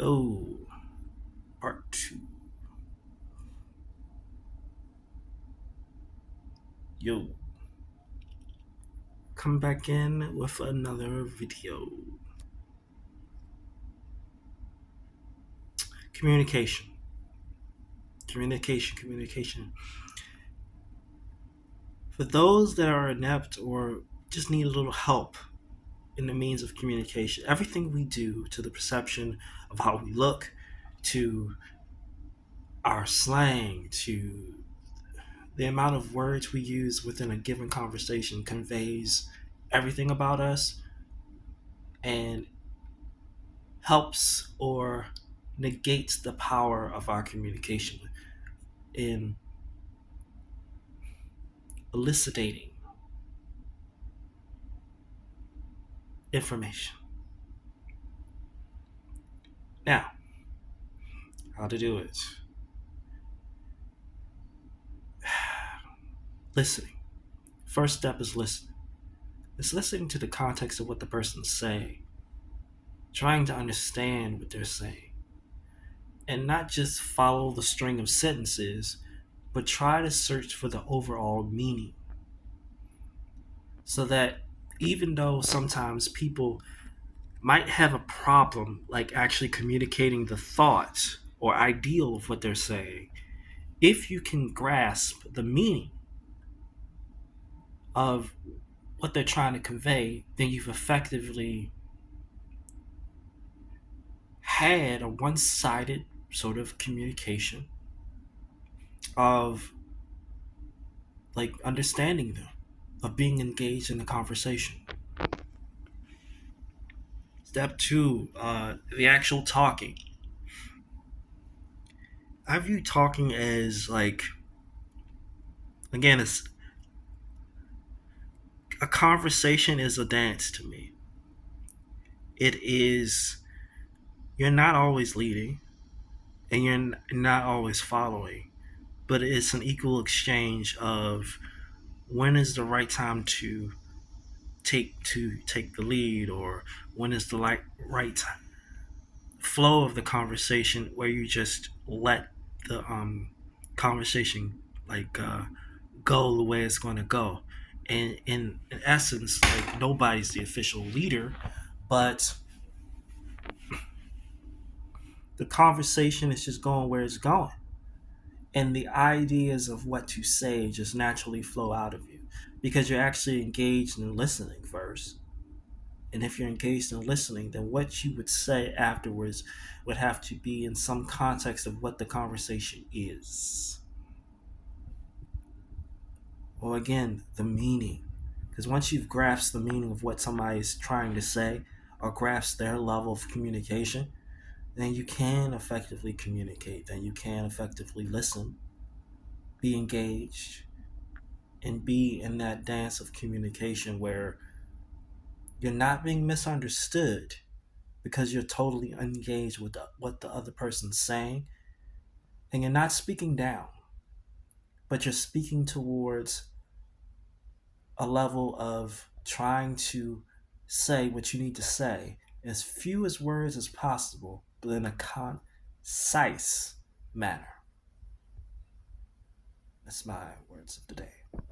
Oh, part two. Yo, come back in with another video. Communication. Communication. For those that are inept or just need a little help in the means of communication, everything we do to the perception of how we look, to our slang, to the amount of words we use within a given conversation conveys everything about us and helps or negates the power of our communication in elucidating information. Now, how to do it? Listening. First step is listening. It's listening to the context of what the person's saying, trying to understand what they're saying, and not just follow the string of sentences, but try to search for the overall meaning. So that even though sometimes people might have a problem like actually communicating the thought or ideal of what they're saying, if you can grasp the meaning of what they're trying to convey, then you've effectively had a one-sided sort of communication of like understanding them, of being engaged in the conversation. Step two, the actual talking. I view talking as like, again, it's a conversation is a dance to me. It is, you're not always leading and you're not always following, but it's an equal exchange of when is the right time to take the lead, or when is the right flow of the conversation where you just let the conversation like go the way it's going to go. And in essence, like nobody's the official leader, but the conversation is just going where it's going, and the ideas of what to say just naturally flow out of you because you're actually engaged in listening first. And if you're engaged in listening, then what you would say afterwards would have to be in some context of what the conversation is. Or again, the meaning. Because once you've grasped the meaning of what somebody's trying to say or grasped their level of communication, then you can effectively communicate, then you can effectively listen, be engaged, and be in that dance of communication where you're not being misunderstood because you're totally engaged with what the other person's saying, and you're not speaking down, but you're speaking towards a level of trying to say what you need to say as few as words as possible, but in a concise manner. That's my words of the day.